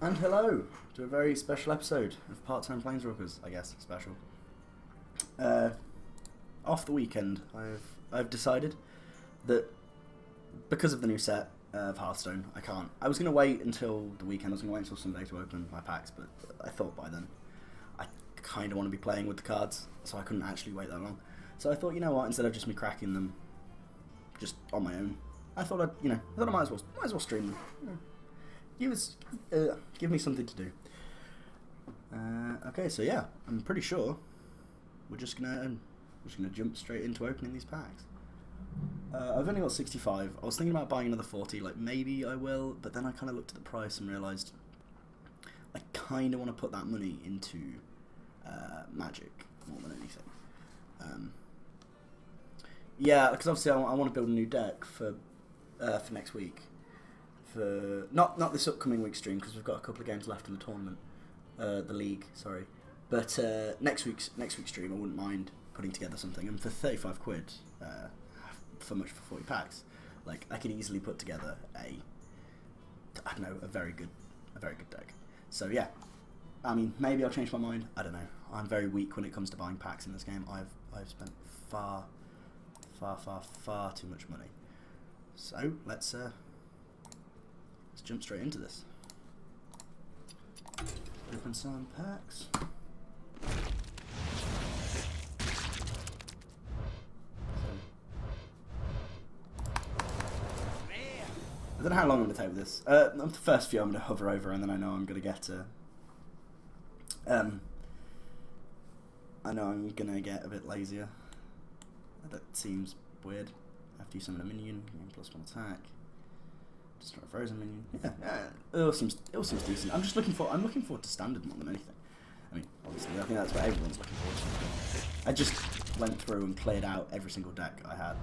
And hello to a very special episode of Part-Time Planeswalkers, I guess, special. Off the weekend, I've decided that because of the new set of Hearthstone, I was going to wait until the weekend, I was going to wait until Sunday to open my packs, but I thought by then I kind of want to be playing with the cards, so I couldn't actually wait that long. So I thought, you know what, instead of just me cracking them just on my own, I thought I might as well stream them. Give me something to do. Okay, so yeah, I'm pretty sure we're just gonna jump straight into opening these packs. I've only got 65. I was thinking about buying another 40. Like maybe I will, but then I kind of looked at the price and realised I kind of want to put that money into Magic more than anything. Yeah, because obviously I want to build a new deck for next week. For not this upcoming week's stream, because we've got a couple of games left in the tournament, the league, sorry. But next week's stream, I wouldn't mind putting together something. And for 35 quid, for 40 packs, like I could easily put together a very good deck. So yeah, I mean maybe I'll change my mind. I don't know. I'm very weak when it comes to buying packs in this game. I've spent far too much money. So let's jump straight into this. Open some packs. I don't know how long I'm going to take with this. The first few I'm going to hover over, and then I know I'm going to get a bit lazier. That seems weird. After you summon a minion, gain +1 attack. Destroy a frozen minion. Yeah, it all seems decent. I'm looking forward to standard more than anything. I mean, obviously, I think that's what everyone's looking forward to. I just went through and cleared out every single deck I had.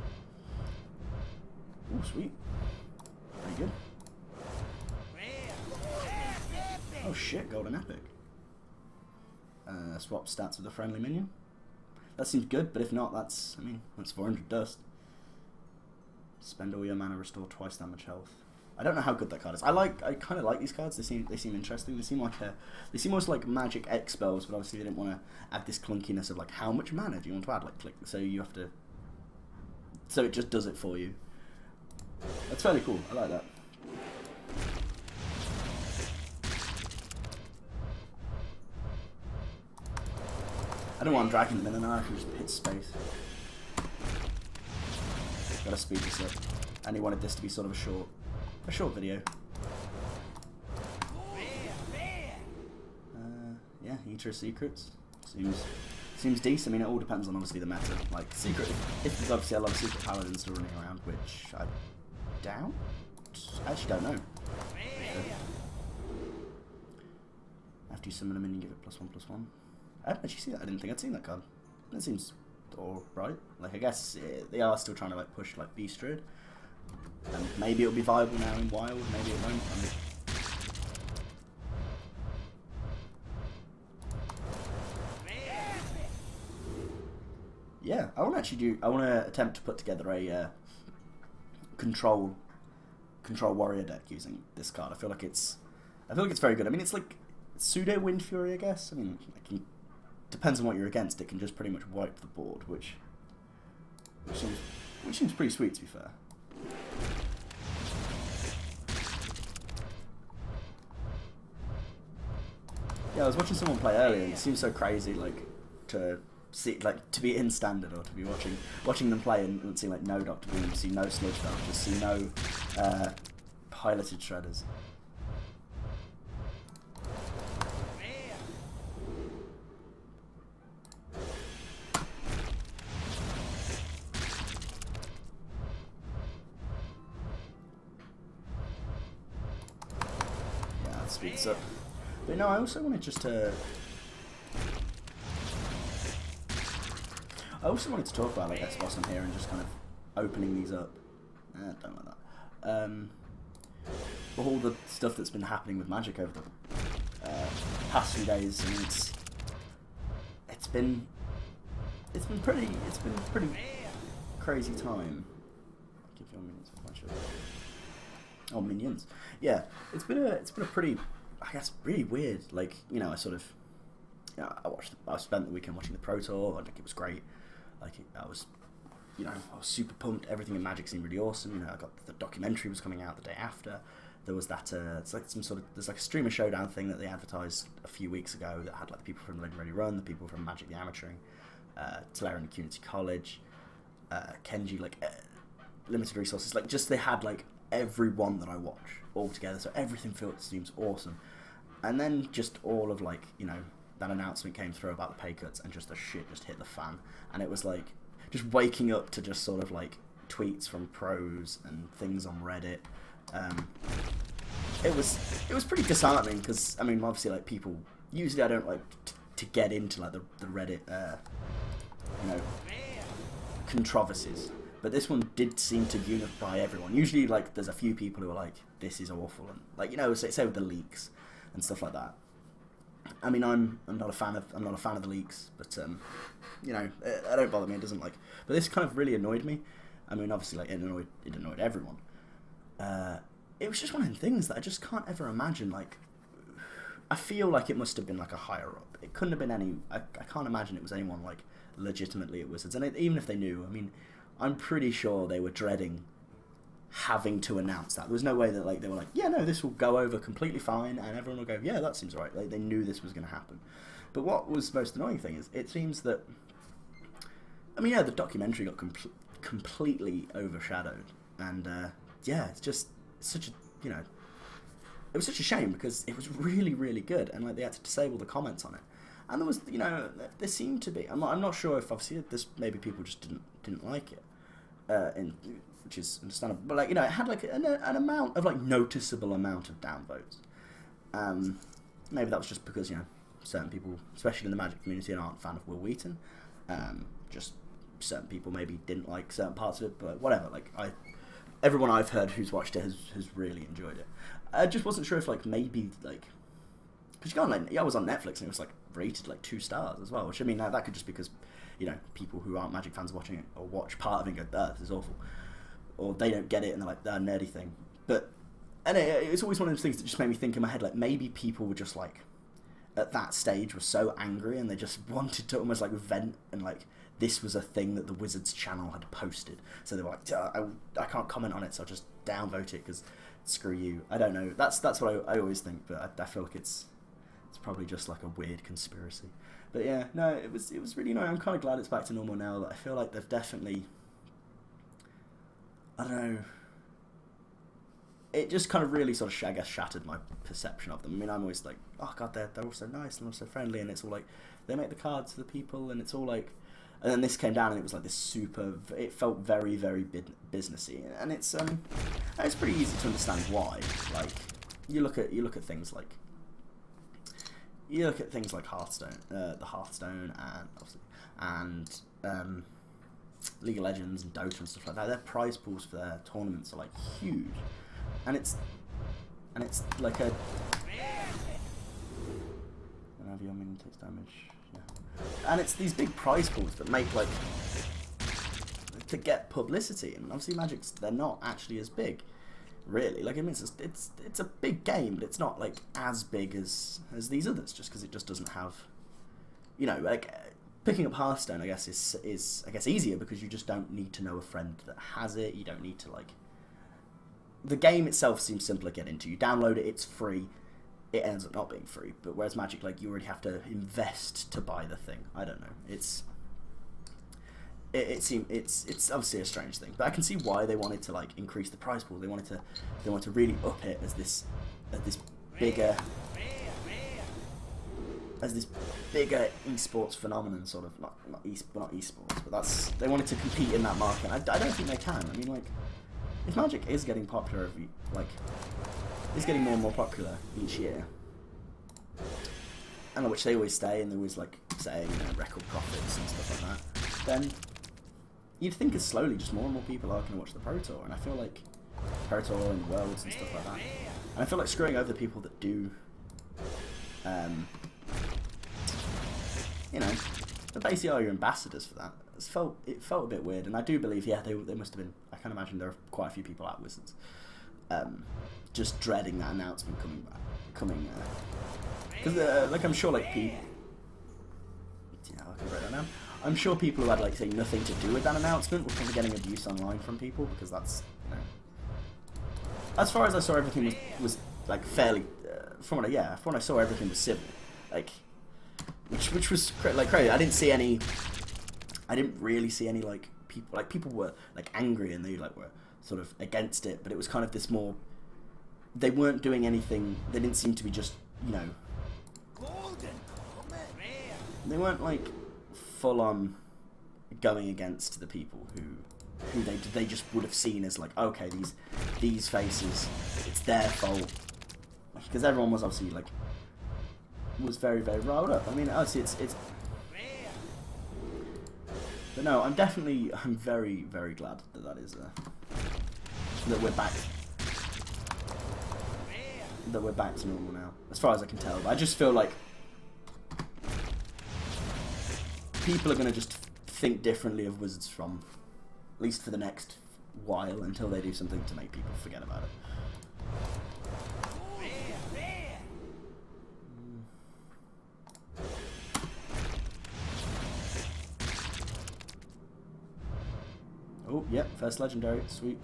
Oh, sweet. Pretty good. Oh shit, golden epic. Swap stats with a friendly minion. That seems good, but if not, that's 400 dust. Spend all your mana, restore twice damage health. I don't know how good that card is. I kind of like these cards. They seem interesting. They seem almost like Magic X spells, but obviously they didn't want to add this clunkiness of like how much mana do you want to add? Like click, so you have to. So it just does it for you. That's fairly cool. I like that. I don't want dragging them in, and then I can just hit space. Gotta speed this up. And he wanted this to be sort of a short video. Yeah, Eater of Secrets. Seems decent. I mean, it all depends on obviously the meta. Like secret, if there's obviously a lot of secret paladins still running around, which I doubt. I actually don't know. After you summon a minion, give it +1/+1. I didn't actually see that. I didn't think I'd seen that card. That seems alright. Like I guess they are still trying to like push like Beast Druid. And maybe it'll be viable now in Wild, maybe it won't. Yeah, I want to attempt to put together a control warrior deck using this card. I feel like it's very good. I mean, it's like pseudo Wind Fury, I guess. I mean, depends on what you're against. It can just pretty much wipe the board, which seems pretty sweet, to be fair. Yeah, I was watching someone play earlier, and it seems so crazy, like to be in standard or to be watching them play and see like no Dr. Boom, see no Sludge Belchers, see no piloted shredders. Speeds up. But no, I also wanted to talk about like S-Boss on here and just kind of opening these up. Don't like that. All the stuff that's been happening with Magic over the past few days, and it's been pretty crazy time. Give your minions a bunch of minions. Yeah, it's been a pretty I guess really weird. Like, you know, I sort of, you know, I spent the weekend watching the Pro Tour. I think it was great. Like, I was super pumped. Everything in Magic seemed really awesome. You know, I got the documentary was coming out the day after. There was that, it's like there's like a Streamer Showdown thing that they advertised a few weeks ago that had like the people from Legendary Run, the people from Magic the Amateuring, Tolera and Community College, Kenji, like Limited Resources, like just they had like everyone that I watch all together, so everything seems awesome. And then just all of like, you know, that announcement came through about the pay cuts and just the shit just hit the fan. And it was like just waking up to just sort of like tweets from pros and things on Reddit. It was pretty disheartening because, I mean, obviously, like, people, usually I don't like to get into like the Reddit, you know, controversies, but this one did seem to unify everyone. Usually, like, there's a few people who are like, this is awful, and like, you know, say with the leaks and stuff like that. I mean, I'm not a fan of the leaks, but you know, it don't bother me. It doesn't like, but this kind of really annoyed me. I mean, obviously, like, it annoyed everyone. It was just one of them things that I just can't ever imagine. Like, I feel like it must have been like a higher up. It couldn't have been any. I can't imagine it was anyone like legitimately at Wizards. And even if they knew, I mean, I'm pretty sure they were dreading having to announce that. There was no way that like they were like, yeah, no, this will go over completely fine, and everyone will go, yeah, that seems right. Like, they knew this was going to happen. But what was the most annoying thing is it seems that, I mean, yeah, the documentary got completely overshadowed, and yeah, it's such a, you know, it was such a shame because it was really, really good, and like they had to disable the comments on it. And there was, you know, there seemed to be. I'm not sure if obviously this maybe people just didn't like it, which is understandable. But like, you know, it had like an amount of like noticeable amount of downvotes. Maybe that was just because, you know, certain people, especially in the Magic community, aren't a fan of Will Wheaton. Just certain people maybe didn't like certain parts of it, but whatever. Like, everyone I've heard who's watched it has really enjoyed it. I just wasn't sure if like maybe like, because you go on like, yeah, I was on Netflix and it was like rated like 2 stars as well, which I mean that could just because, you know, people who aren't Magic fans watching it or watch part of it and go, this is awful, or they don't get it and they're like, that nerdy thing. But and it's always one of those things that just made me think in my head, like, maybe people were just like at that stage were so angry and they just wanted to almost like vent, and like this was a thing that the Wizards channel had posted, so they were like, I can't comment on it, so I'll just downvote it because screw you. I don't know. That's what I always think, but I feel like it's probably just like a weird conspiracy. But yeah, no, it was really annoying. I'm kind of glad it's back to normal now. That I feel like they've definitely, I don't know, it just kind of really sort of, I guess, shattered my perception of them. I mean, I'm always like, oh god, they're all so nice and all so friendly, and it's all like they make the cards for the people, and it's all like, and then this came down and it was like this super, it felt very, very businessy, and it's pretty easy to understand why. Like, you look at things like Hearthstone, the Hearthstone, and obviously, and League of Legends and Dota and stuff like that. Their prize pools for their tournaments are like huge, and it's like a. Whenever your minion takes damage, yeah. And it's these big prize pools that make like to get publicity, and obviously Magic's, they're not actually as big, really. Like, I mean, it's a big game, but it's not like as big as these others, just because it just doesn't have, you know, like picking up Hearthstone, I guess is I guess easier because you just don't need to know a friend that has it. You don't need to like. The game itself seems simpler to get into. You download it, it's free. It ends up not being free, but whereas Magic, like, you already have to invest to buy the thing. I don't know. It's obviously a strange thing, but I can see why they wanted to like increase the prize pool. They wanted to really up it as this bigger esports phenomenon, sort of not esports, but they wanted to compete in that market. I don't think they can. I mean, like, if Magic is getting popular is getting more and more popular each year, and which they always stay, and they always like say, you know, record profits and stuff like that, then you'd think as slowly just more and more people are going to watch the Pro Tour, and I feel like Pro Tour and Worlds and stuff like that, and I feel like screwing over the people that do, you know, that basically are your ambassadors for that. It felt a bit weird, and I do believe, yeah, they must have been. I can imagine there are quite a few people at Wizards, just dreading that announcement coming back. coming. Because like I'm sure like people. Yeah, I can write that down. I'm sure people who had like say nothing to do with that announcement were probably getting abuse online from people because that's as far as I saw everything was like fairly from what I saw everything was civil, like which was like crazy. I didn't really see any like people were like angry and they like were sort of against it, but it was kind of this more. They weren't doing anything. They didn't seem to be just they weren't like full on going against the people who they just would have seen as like, okay, these faces, it's their fault, because everyone was obviously like was very riled up. I mean, obviously it's but no, I'm very glad that is that we're back to normal now, as far as I can tell. But I just feel like people are going to just think differently of Wizards from, at least for the next while, until they do something to make people forget about it. Oh, yep, first legendary, sweet.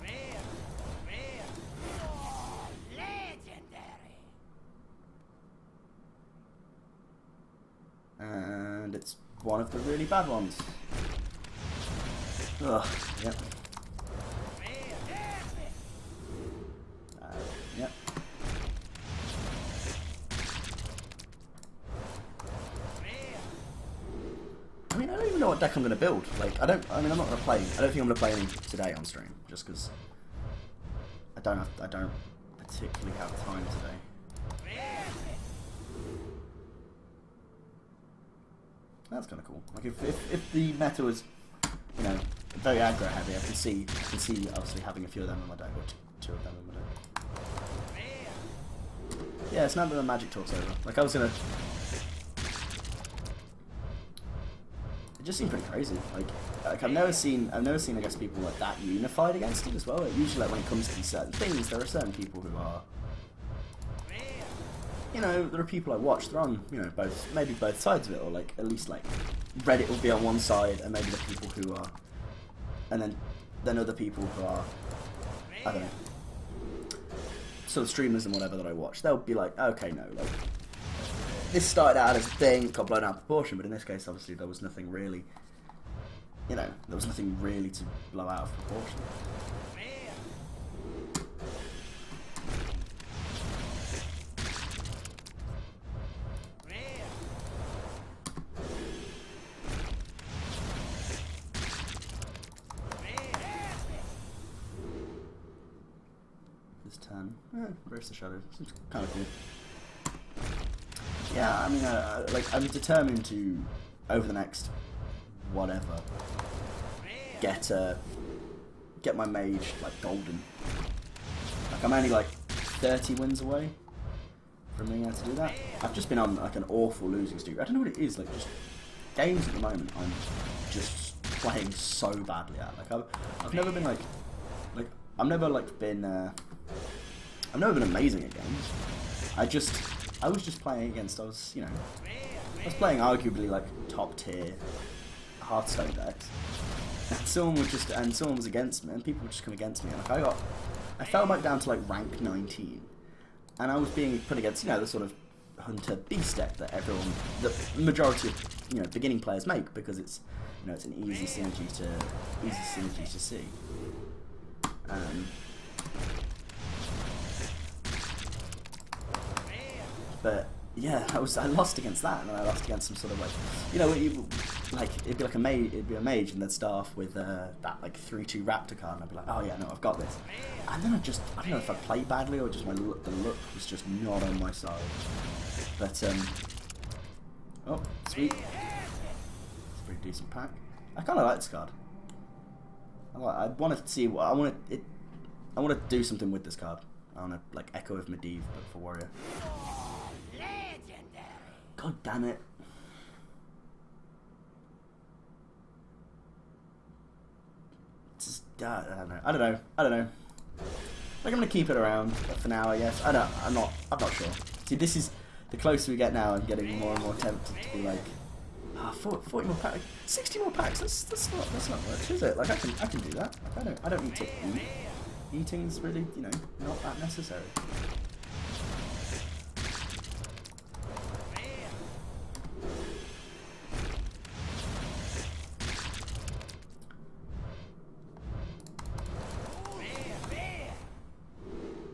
And it's one of the really bad ones. Ugh, yep. Yep. I mean, I don't even know what deck I'm going to build. Like, I'm not going to play. I don't think I'm going to play any today on stream, just because I don't particularly have time today. That's kind of cool. Like if the meta was, very aggro heavy, I can see obviously having a few of them in my deck, or two of them in my deck. Yeah, it's now that the magic talk's over. Like I was gonna. It just seemed pretty crazy. Like I've never seen I guess people like that unified against it as well. Like, usually like when it comes to these certain things, there are certain people who are. There are people I watch. They're on, maybe both sides of it, or like at least like Reddit will be on one side, and maybe the people who are, and then other people who are, I don't know, sort of streamers and whatever that I watch. They'll be like, okay, no, like this started out as a thing, got blown out of proportion, but in this case, obviously, there was nothing really, there was nothing really to blow out of proportion. Embrace the shadow. Seems kind of cool. Yeah, I mean, like I'm determined to, over the next whatever, get my mage like golden. Like I'm only like 30 wins away from being able to do that. I've just been on like an awful losing streak. I don't know what it is. Like just games at the moment, I'm just playing so badly at. Like I've never been like I've never been amazing at games. I was just playing against. I was playing arguably like top tier Hearthstone decks, and someone was against me, and people would just come against me. And like I fell back down to like rank 19, and I was being put against the sort of hunter beast deck that the majority of beginning players make, because it's it's an easy synergy to see. But yeah, I lost against that, and then I lost against some sort of it'd be like a mage, and they'd start off with that like 3/2 Raptor card, and I'd be like, oh yeah, no, I've got this. And then I don't know if I played badly or just the look was just not on my side. But oh sweet, it's a pretty decent pack. I kind of like this card. I want to see what I want to do something with this card. I want to like Echo of Medivh, but for warrior. God damn it. Just, I don't know. Like I'm gonna keep it around for now, I guess. I'm not sure. See, this is the closer we get now. I'm getting more and more tempted to be like, 40 more packs, 60 more packs. That's not much, is it? Like I can do that. Like, I don't need to eat. Eating's really, you know, not that necessary.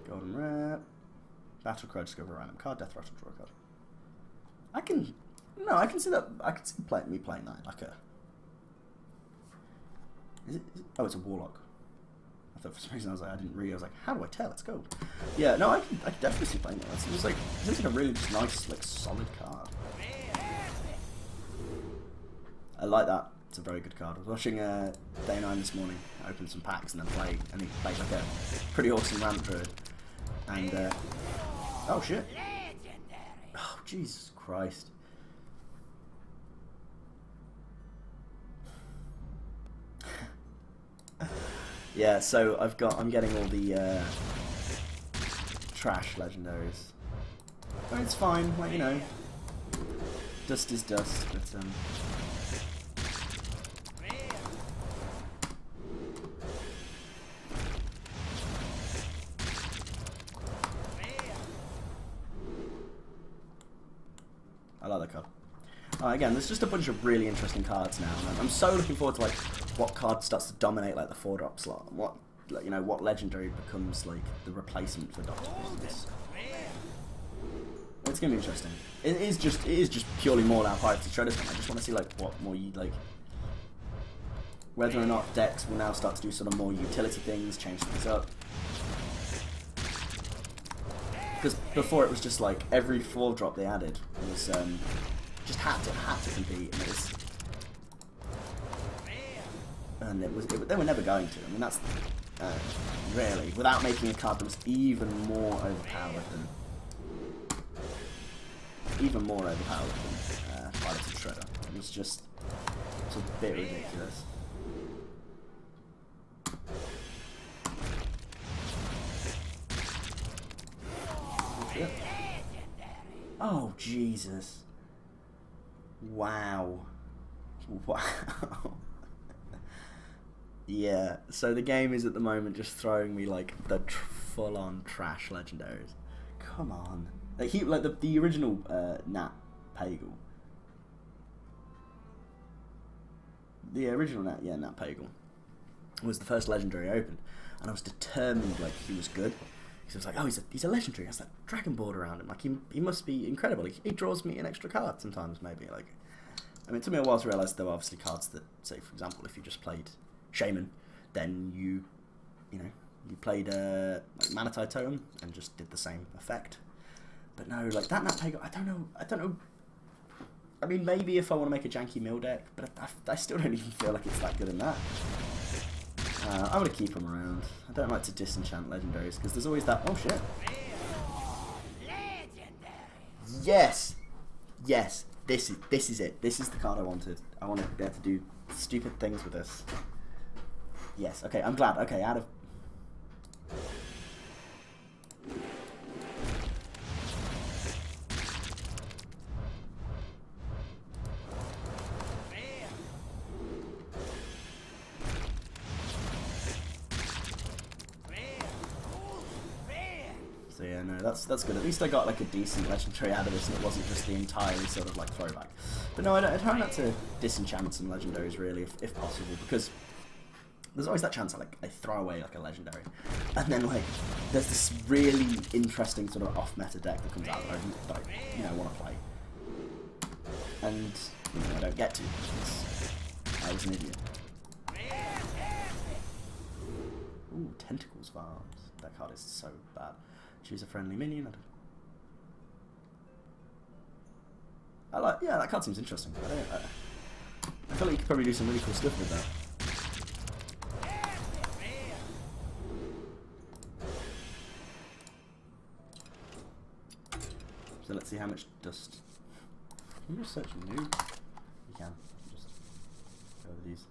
Golden rare. Battle cry, discover a random card, death rattle, draw a card. I can see that. I can see me playing that like a. Is it? Oh, it's a warlock. I thought for some reason I was like, how do I tell? Let's go. Yeah, no, I can definitely see playing that. It seems like a really just nice, like solid card. I like that. It's a very good card. I was watching Day 9 this morning. I opened some packs and then he played like a pretty awesome ramp druid. And oh shit! Oh Jesus Christ! Yeah, so I'm getting all the trash legendaries. I mean, it's fine, like, you know, dust is dust, but I like that card. Again, there's just a bunch of really interesting cards now, and I'm so looking forward to like what card starts to dominate like the 4-drop slot, and what, like, you know, what legendary becomes like the replacement for Doctor Business. It's gonna be interesting. It is just purely more out Pirates of Shredder's. I just want to see like what more you like, whether or not decks will now start to do sort of more utility things, change things up. Because before it was just like every 4-drop they added was just had to compete, and they were never going to. I mean, that's rarely, without making a card that was even more overpowered than Pirates of Shredder. It was just a bit ridiculous. Oh Jesus! Wow! Wow! Yeah. So the game is at the moment just throwing me like the full-on trash legendaries. Come on! Like the original Nat Pagel. The original Nat Pagel was the first legendary I opened, and I was determined like he was good. Because I was like, oh, he's a legendary. He has that dragon board around him. Like he must be incredible. He draws me an extra card sometimes, maybe. Like, I mean, it took me a while to realise there were obviously cards that, say, for example, if you just played Shaman, then you played like Manatide Totem and just did the same effect. But no, like that Nat Pagel, I don't know. I mean, maybe if I want to make a janky mill deck, but I still don't even feel like it's that good in that. I'm going to keep them around. I don't like to disenchant legendaries, because there's always that... Oh, shit. Yes! Yes! This is it. This is the card I wanted. I want to be able to do stupid things with this. Yes. Okay, I'm glad. Okay, out of... So yeah, no, that's good. At least I got like a decent legendary out of this, and it wasn't just the entirely sort of like throwback. But no, I try not to disenchant some legendaries really, if possible, because there's always that chance I throw away like a legendary, and then like there's this really interesting sort of off-meta deck that comes out that I want to play, and I don't get to because I was an idiot. Ooh, Tentacles Farms. That card is so bad. Choose a friendly minion. Yeah, that card seems interesting. I feel like you could probably do some really cool stuff with that. So let's see how much dust. Can you just search new? You can. Just go over these.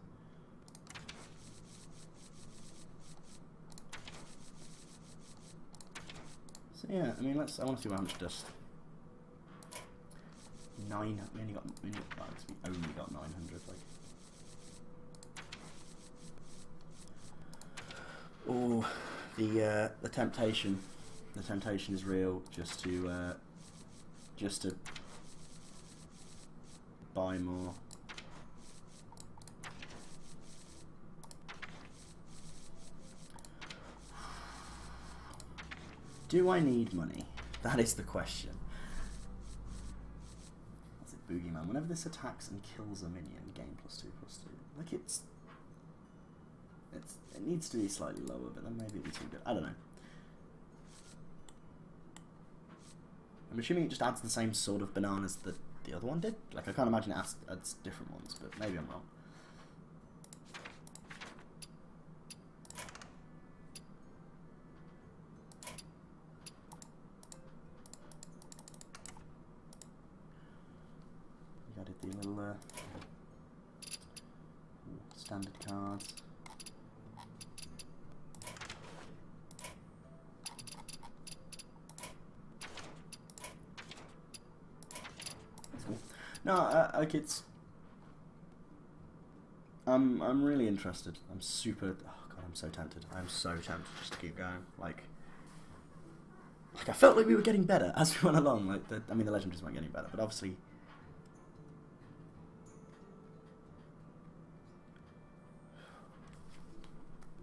So yeah, I mean, I want to see how much dust 9. We only got 900. Like, oh, the temptation. The temptation is real. Just to buy more. Do I need money? That is the question. What's it, Boogeyman? Whenever this attacks and kills a minion, gain +2/+2. Like it needs to be slightly lower, but then maybe it'd be too good. I don't know. I'm assuming it just adds the same sort of bananas that the other one did. Like, I can't imagine it adds different ones, but maybe I'm wrong. I did the little standard cards. No, like it's. I'm really interested. I'm super. Oh god, I'm so tempted. I'm so tempted just to keep going. Like I felt like we were getting better as we went along. Like the legendaries weren't getting better, but obviously.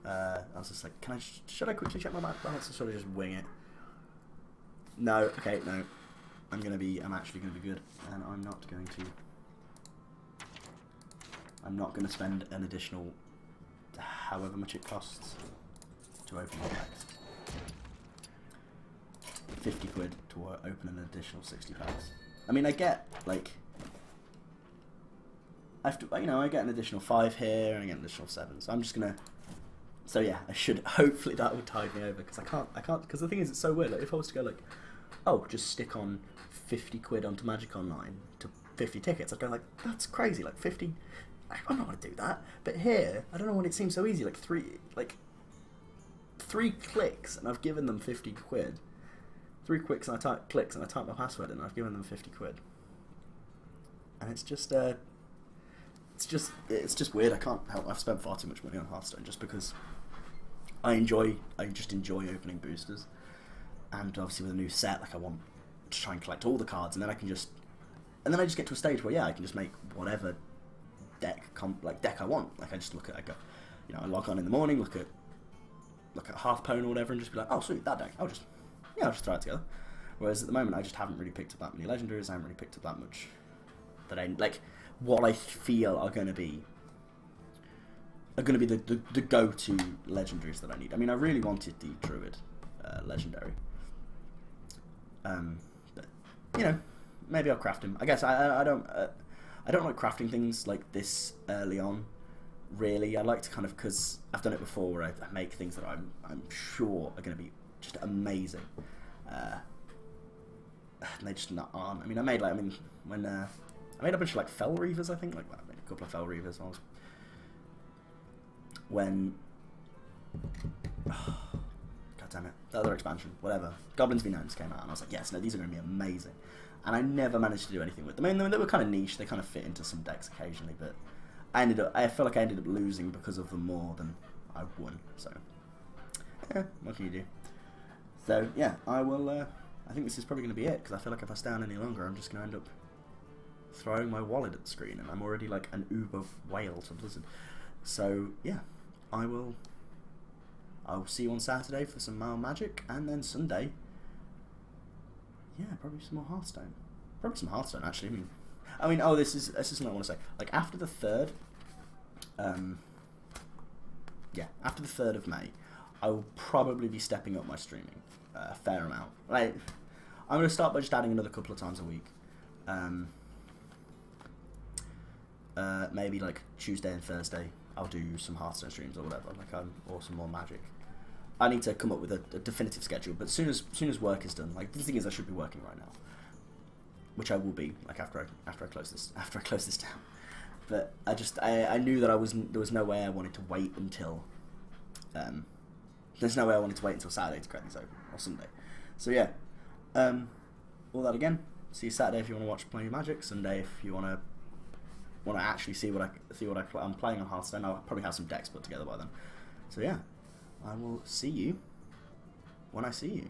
I was just like, should I quickly check my bank balance or should I just wing it? No. Okay, no. I'm actually gonna be good, and I'm not going to spend an additional, however much it costs, to open the packs. 50 quid to open an additional 60 packs. I mean, I get like, I get an additional 5 here, and I get an additional 7. So I'm just gonna. So yeah, I should. Hopefully that would tide me over, because I can't. Because the thing is, it's so weird. Like, if I was to go like, oh, just stick on 50 quid onto Magic Online to 50 tickets, I'd go like, that's crazy, like 50, I'm not going to do that. But here, I don't know when it seems so easy, like three clicks and I've given them 50 quid. 3 clicks and I type my password in and I've given them 50 quid. And it's just weird. I can't help, I've spent far too much money on Hearthstone just because I just enjoy opening boosters. And obviously with a new set, like I want to try and collect all the cards, and then I just get to a stage where I can just make whatever deck I want. Like I just I log on in the morning, look at Hearthstone or whatever, and just be like, oh sweet, that deck. I'll just throw it together. Whereas at the moment, I just haven't really picked up that many legendaries. I haven't really picked up that much that I like. What I feel are going to be the go-to legendaries that I need. I mean, I really wanted the Druid legendary. But maybe I'll craft him. I guess I don't like crafting things like this early on. Really, I like to because I've done it before where I make things that I'm sure are going to be just amazing. And they just aren't. I mean, I made a bunch of Fel Reavers. I think I made a couple of Fel Reavers. God damn it, the other expansion, whatever, Goblins v Gnomes came out, and I was like, yes, no, these are going to be amazing. And I never managed to do anything with them. I mean, they were kind of niche, they kind of fit into some decks occasionally, but I feel like I ended up losing because of them more than I won, so, yeah, what can you do? So, yeah, I will, I think this is probably going to be it, because I feel like if I stay on any longer, I'm just going to end up throwing my wallet at the screen, and I'm already like an uber whale to Blizzard. So, yeah, I'll see you on Saturday for some Mile Magic, and then Sunday, yeah, probably some more Hearthstone. Probably some Hearthstone, actually. I mean, this is something I want to say. Like, after the 3rd, after the 3rd of May, I will probably be stepping up my streaming a fair amount. Like, I'm going to start by just adding another couple of times a week. Maybe, like, Tuesday and Thursday, I'll do some Hearthstone streams or whatever, or some more Magic. I need to come up with a definitive schedule, but as soon as work is done, like the thing is, I should be working right now, which I will be, like after I close this down. But I knew that there was no way I wanted to wait until Saturday to crack these open, or Sunday. So yeah, all that again, see you Saturday if you want to watch playing Magic. Sunday if you want to actually see what I'm playing on Hearthstone. I'll probably have some decks put together by then. So yeah, I will see you when I see you.